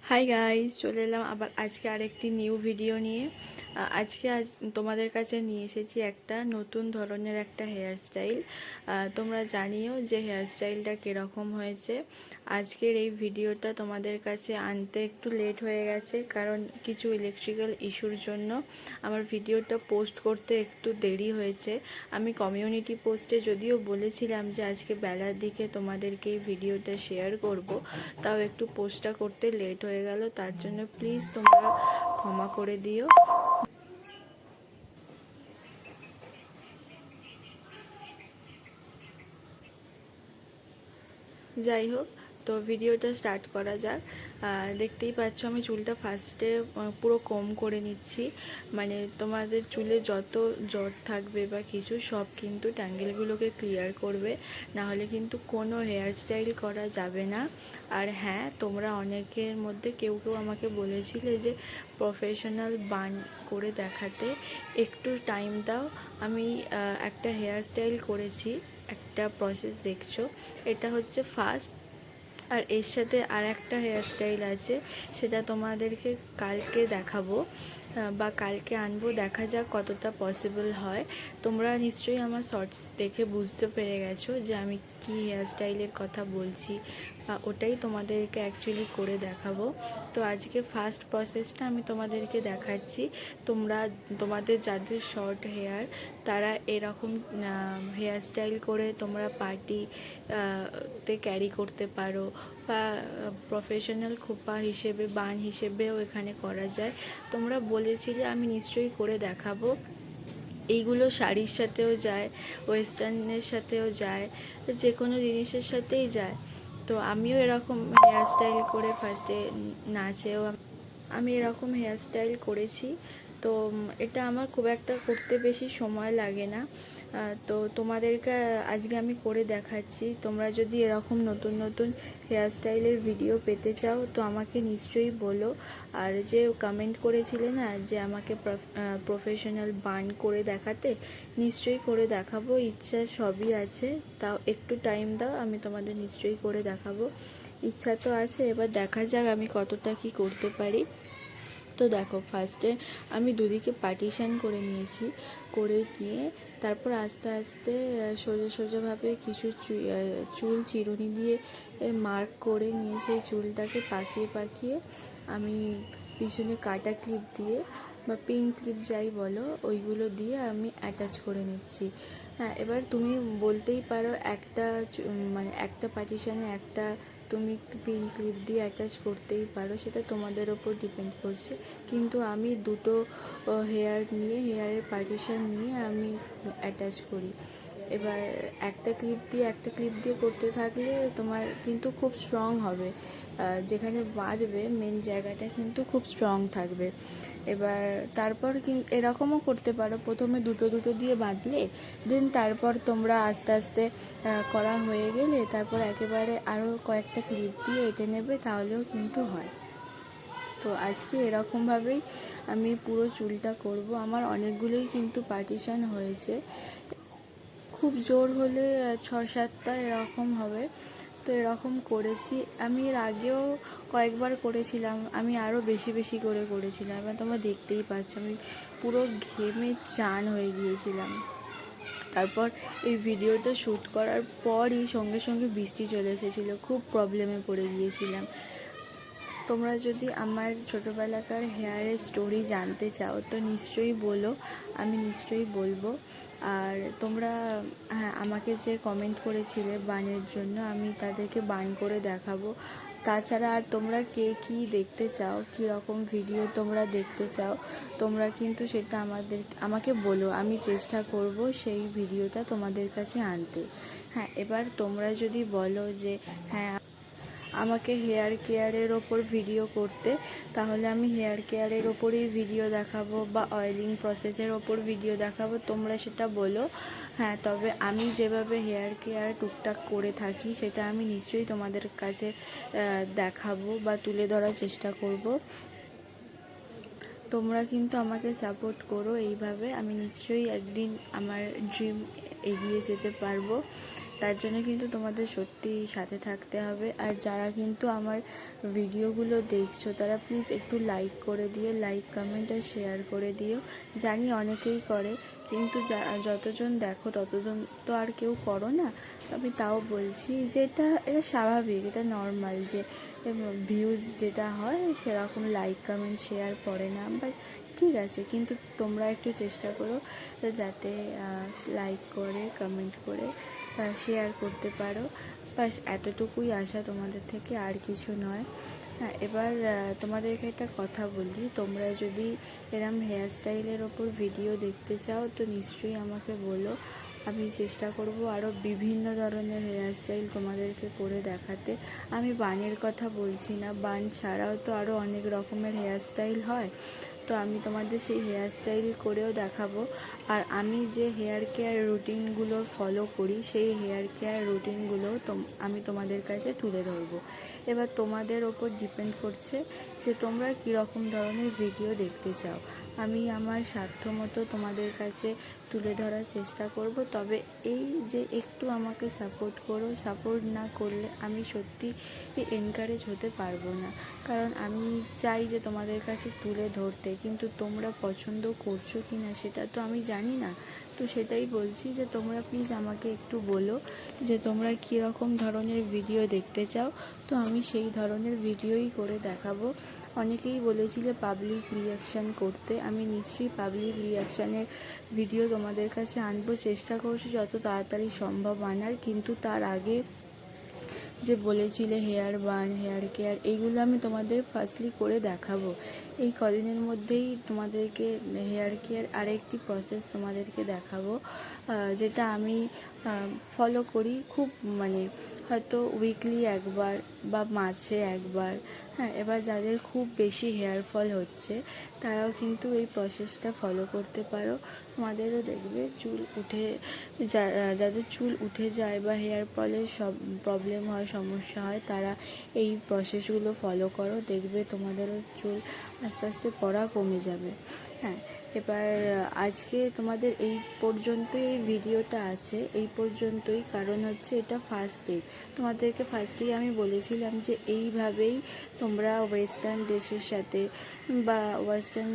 Hi guys, চলে এলাম আবার আজকে আরেকটি নিউ ভিডিও নিয়ে। আজ তোমাদের কাছে নিয়ে এসেছি একটা নতুন ধরনের একটা হেয়ার স্টাইল। তোমরা জানিও যে হেয়ার স্টাইলটা কীরকম হয়েছে। আজকের এই ভিডিওটা তোমাদের কাছে আনতে একটু লেট হয়ে গেছে, কারণ কিছু ইলেকট্রিক্যাল ইস্যুর জন্য আমার ভিডিওটা পোস্ট করতে একটু দেরি হয়েছে। আমি কমিউনিটি পোস্টে যদিও বলেছিলাম যে আজকে বেলার দিকে তোমাদেরকে এই ভিডিওটা শেয়ার করব, তাও একটু পোস্টটা করতে লেট হয়ে গেল, তার জন্য প্লিজ তোমরা ক্ষমা করে দিও। যাই হোক, তো ভিডিওটা স্টার্ট করা যাক। দেখতেই পাচ্ছ আমি চুলটা ফার্স্টে পুরো কম করে নিচ্ছি। মানে তোমাদের চুলে যত জট থাকবে বা কিছু সব কিন্তু ট্যাঙ্গেলগুলোকে ক্লিয়ার করবে, না হলে কিন্তু কোনো হেয়ার স্টাইল করা যাবে না। আর হ্যাঁ, তোমরা অনেকের মধ্যে কেউ কেউ আমাকে বলেছিলে যে প্রফেশনাল বান করে দেখাতে, একটু টাইম দাও। আমি একটা হেয়ার স্টাইল করেছি, একটা প্রসেস দেখছো, এটা হচ্ছে ফার্স্ট। আর এর সাথে আর একটা হেয়ার স্টাইল আছে, সেটা তোমাদেরকে কালকে দেখাবো বা কালকে আনবো, দেখা যাক কতটা পসিবল হয়। তোমরা নিশ্চয়ই আমার শর্টস দেখে বুঝতে পেরে গেছো যে আমি কি হেয়ার স্টাইলের কথা বলছি, বা ওটাই তোমাদেরকে অ্যাকচুয়ালি করে দেখাবো। তো আজকে ফার্স্ট প্রসেসটা আমি তোমাদেরকে দেখাচ্ছি। তোমাদের যাদের শর্ট হেয়ার, তারা এরকম হেয়ার স্টাইল করে তোমরা পার্টি তে ক্যারি করতে পারো, বা প্রফেশনাল খোপা হিসেবে বান হিসেবেও এখানে করা যায়। তোমরা বলেছিলে, আমি নিশ্চয়ই করে দেখাবো। এইগুলো শাড়ির সাথেও যায়, ওয়েস্টার্নের সাথেও যায়, যে কোনো জিনিসের সাথেই যায়। তো আমিও এরকম হেয়ার স্টাইল করে ফার্স্টে নাচেও আমি এরকম হেয়ার স্টাইল করেছি। তো এটা আমার খুব একটা করতে বেশি সময় লাগে না। তো তোমাদেরকে আজকে আমি করে দেখাচ্ছি। তোমরা যদি এরকম নতুন নতুন হেয়ার স্টাইলের ভিডিও পেতে চাও তো আমাকে নিশ্চয়ই বলো। আর যে কমেন্ট করেছিলে না যে আমাকে প্রফেশনাল বান করে দেখাতে, নিশ্চয়ই করে দেখাবো, ইচ্ছা সবই আছে। তাও একটু টাইম দাও, আমি তোমাদের নিশ্চয়ই করে দেখাবো। ইচ্ছা তো আছে, এবার দেখা যাক আমি কতটা কি করতে পারি। তো দেখো, ফার্স্টে আমি দুদিকে পার্টিশান করে নিয়েছি, করে নিয়ে তারপর আস্তে আস্তে সোজা সোজাভাবে কিছু চুল চিরুনি দিয়ে মার্ক করে নিয়ে সেই চুলটাকে পাকিয়ে পাকিয়ে আমি পিছনে কাটা ক্লিপ দিয়ে বা পিন ক্লিপ যাই বলো, ওইগুলো দিয়ে আমি অ্যাটাচ করে নিচ্ছি। হ্যাঁ, এবার তুমি বলতেই পারো মানে একটা পার্টিশানে একটা তুমি পিন ক্লিপ দিয়ে অ্যাটাচ করতেই পারো, সেটা তোমাদের ওপর ডিপেন্ড করছে। কিন্তু আমি দুটো হেয়ারের পার্টিশান নিয়ে আমি অ্যাটাচ করি। এবার একটা ক্লিপ দিয়ে করতে থাকলে তোমার কিন্তু খুব স্ট্রং হবে, যেখানে বাঁধবে মেন জায়গাটা কিন্তু খুব স্ট্রং থাকবে। এবার তারপর এরকমও করতে পারো, প্রথমে দুটো দুটো দিয়ে বাঁধলে, দেন তারপর তোমরা আস্তে আস্তে করা হয়ে গেলে তারপর একেবারে আরও কয়েকটা ক্লিপ দিয়ে এঁটে নেবে, তাহলেও কিন্তু হয়। তো আজকে এরকমভাবেই আমি পুরো চুলটা করব। আমার অনেকগুলোই কিন্তু পার্টিশান হয়েছে, খুব জোর হলে 6-7টা এরকম হবে। তো এরকম করেছি আমি, এর আগেও কয়েকবার করেছিলাম, আমি আরও বেশি বেশি করে করেছিলাম। এবার তোমরা দেখতেই পাচ্ছ আমি পুরো ঘেমে চান হয়ে গিয়েছিলাম। তারপর এই ভিডিওটা শ্যুট করার পরই সঙ্গে সঙ্গে বৃষ্টি চলে এসেছিলো, খুব প্রবলেমে পড়ে গিয়েছিলাম। তোমরা যদি আমার ছোটোবেলাকার হেয়ারের স্টোরি জানতে চাও তো নিশ্চয়ই বলো, আমি নিশ্চয়ই বলবো। আর তোমরা আমাকে যে কমেন্ট করেছিলে বানের জন্য, আমি তাদেরকে বান করে দেখাবো। তাছাড়া আর তোমরা কে কী দেখতে চাও, কী রকম ভিডিও তোমরা দেখতে চাও, তোমরা কিন্তু সেটা আমাকে বলো, আমি চেষ্টা করব সেই ভিডিওটা তোমাদের কাছে আনতে। হ্যাঁ, এবার তোমরা যদি বলো যে হ্যাঁ আমাকে হেয়ার কেয়ারের ওপর ভিডিও করতে, তাহলে আমি হেয়ার কেয়ারের ওপরেই ভিডিও দেখাবো, বা অয়েলিং প্রসেসের ওপর ভিডিও দেখাবো, তোমরা সেটা বলো। হ্যাঁ, তবে আমি যেভাবে হেয়ার কেয়ার টুকটাক করে থাকি সেটা আমি নিশ্চয়ই তোমাদের কাছে দেখাবো বা তুলে ধরার চেষ্টা করব। তোমরা কিন্তু আমাকে সাপোর্ট করো, এইভাবে আমি নিশ্চয়ই একদিন আমার ড্রিম এগিয়ে যেতে পারবো। তার জন্য কিন্তু তোমাদের সত্যি সাথে থাকতে হবে। আর যারা কিন্তু আমার ভিডিওগুলো দেখছো তারা প্লিজ একটু লাইক করে দিও, লাইক কমেন্ট আর শেয়ার করে দিও। জানি অনেকেই করে, কিন্তু যতজন দেখো ততজন তো আর কেউ করো না। আমি তাও বলছি যে এটা স্বাভাবিক, এটা নর্মাল যে ভিউজ যেটা হয় সেরকম লাইক কমেন্ট শেয়ার পড়ে না, বাট ঠিক আছে, কিন্তু তোমরা একটু চেষ্টা করো যাতে লাইক করে কমেন্ট করে শেয়ার করতে পারো। বাস এতটুকুই আশা তোমাদের থেকে, আর কিছু নয়। হ্যাঁ, এবার তোমাদেরকে একটা কথা বলি, তোমরা যদি এরম হেয়ার স্টাইলের ওপর ভিডিও দেখতে চাও তো নিশ্চয়ই আমাকে বলো। আমি চেষ্টা করব আরও বিভিন্ন ধরনের হেয়ার স্টাইল তোমাদেরকে করে দেখাতে। আমি বানের কথা বলছি না, বান ছাড়াও তো আরও অনেক রকমের হেয়ার স্টাইল হয়, তো আমি তোমাদের সেই হেয়ার স্টাইল করেও দেখাবো। আর আমি যে হেয়ার কেয়ার রুটিনগুলো ফলো করি সেই হেয়ার কেয়ার রুটিনগুলো আমি তোমাদের কাছে তুলে ধরবো। এবার তোমাদের ওপর ডিপেন্ড করছে যে তোমরা কীরকম ধরনের ভিডিও দেখতে চাও। আমি আমার সাধ্যমতো তোমাদের কাছে তুলে ধরার চেষ্টা করব, তবে এই যে একটু আমাকে সাপোর্ট করো, সাপোর্ট না করলে আমি সত্যি এনকারেজ হতে পারবো না। কারণ আমি চাই যে তোমাদের কাছে তুলে ধরতে, কিন্তু তোমরা পছন্দ করছো কি না সেটা তো আমি জানি না। তো সেটাই বলছি যে তোমরা প্লিজ আমাকে একটু বলো যে তোমরা কীরকম ধরনের ভিডিও দেখতে চাও, তো আমি সেই ধরনের ভিডিওই করে দেখাবো। অনেকেই বলেছিলে পাবলিক রিয়াকশান করতে, আমি নিশ্চয়ই পাবলিক রিয়াকশানের ভিডিও তোমাদের কাছে আনবো, চেষ্টা করছি যত তাড়াতাড়ি সম্ভব আনার। কিন্তু তার আগে যে বলেছিলে হেয়ার বান, হেয়ার কেয়ার, এইগুলো আমি তোমাদের ফার্স্টলি করে দেখাবো। এই কদিনের মধ্যেই তোমাদেরকে হেয়ার কেয়ার আরেকটি প্রসেস তোমাদেরকে দেখাবো, যেটা আমি ফলো করি খুব, মানে হয়তো উইকলি একবার বা মাসে একবার। হ্যাঁ, এবার যাদের খুব বেশি হেয়ার ফল হচ্ছে তারাও কিন্তু এই প্রসেসটা ফলো করতে পারো। তোমাদেরও দেখবে চুল উঠে, যাদের চুল উঠে যায় বা হেয়ার ফলের সব প্রবলেম হয়, সমস্যা হয়, তারা এই প্রসেসগুলো ফলো করো, দেখবে তোমাদেরও চুল আস্তে আস্তে পড়া কমে যাবে। হ্যাঁ, এবার আজকে তোমাদের এই পর্যন্তই এই ভিডিওটা আছে, এই পর্যন্তই। কারণ হচ্ছে এটা ফার্স্ট ডে, তোমাদেরকে ফার্স্টেই আমি বলেছিলাম যে এইভাবেই তোমরা ওয়েস্টার্ন ড্রেসের সাথে বা ওয়েস্টার্ন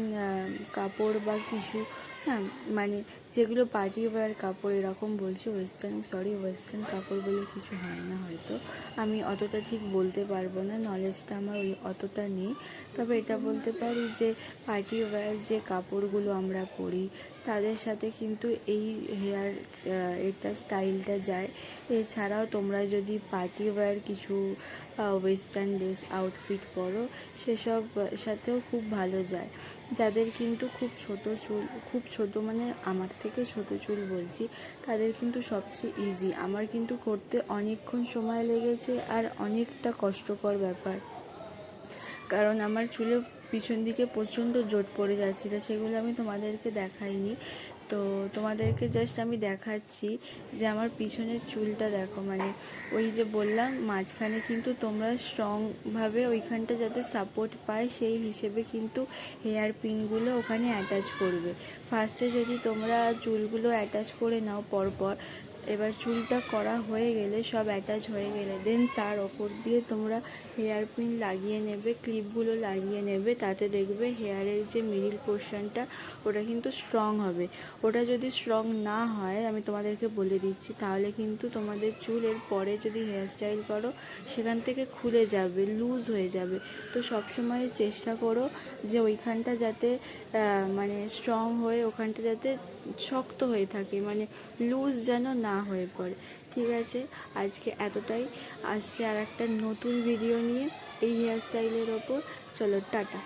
কাপড় বা কিছু, হ্যাঁ মানে যেগুলো পার্টি ওয়্যার কাপড়, এরকম বলছি, ওয়েস্টার্ন কাপড় বলে কিছু হয় না হয়তো, আমি অতটা ঠিক বলতে পারবো না, নলেজটা আমার অতটা নেই। তবে এটা বলতে পারি যে পার্টি ওয়্যার যে কাপড়গুলো আমরা পরি তাদের সাথে কিন্তু এই হেয়ার এটা স্টাইলটা যায়। এছাড়াও তোমরা যদি পার্টি ওয়্যার কিছু ওয়েস্টার্ন ড্রেস আউটফিট পরো সেসব সাথেও খুব ভালো যায়। যাদের কিন্তু খুব ছোট মানে আমার থেকে ছোট চুল বলছি, তাদের কিন্তু সবচেয়ে ইজি। আমার কিন্তু করতে অনেকক্ষণ সময় লেগেছে আর অনেকটা কষ্টকর ব্যাপার, কারণ আমার চুলে পিছন দিকে প্রচণ্ড জট পড়ে যাচ্ছিলো, সেগুলো আমি তোমাদেরকে দেখাইনি। তো তোমাদেরকে জাস্ট আমি দেখাচ্ছি যে আমার পিছনের চুলটা দেখো, মানে ওই যে বললাম মাঝখানে কিন্তু তোমরা স্ট্রংভাবে ওইখানটা যাতে সাপোর্ট পায় সেই হিসেবে কিন্তু হেয়ার পিনগুলো ওখানে অ্যাটাচ করবে। ফার্স্টে যদি তোমরা চুলগুলো অ্যাটাচ করে নাও পরপর, এবার চুলটা করা হয়ে গেলে, সব অ্যাটাচ হয়ে গেলে দেন তার ওপর দিয়ে তোমরা হেয়ার পিন লাগিয়ে নেবে, ক্লিপগুলো লাগিয়ে নেবে, তাতে দেখবে হেয়ারের যে মিডিল পোর্শনটা ওটা কিন্তু স্ট্রং হবে। ওটা যদি স্ট্রং না হয়, আমি তোমাদেরকে বলে দিচ্ছি, তাহলে কিন্তু তোমাদের চুলের পরে যদি হেয়ার স্টাইল করো সেখান থেকে খুলে যাবে, লুজ হয়ে যাবে। তো সবসময় চেষ্টা করো যে ওইখানটা যাতে মানে স্ট্রং হয়ে ওখানটা যাতে শক্ত হয়ে থাকে, মানে লুজ যেন না হয়ে পড়ে। ঠিক আছে, আজকে এতটাই। আসছে আর একটা নতুন ভিডিও নিয়ে এই হেয়ার স্টাইলের ওপর। চলো, টাটা।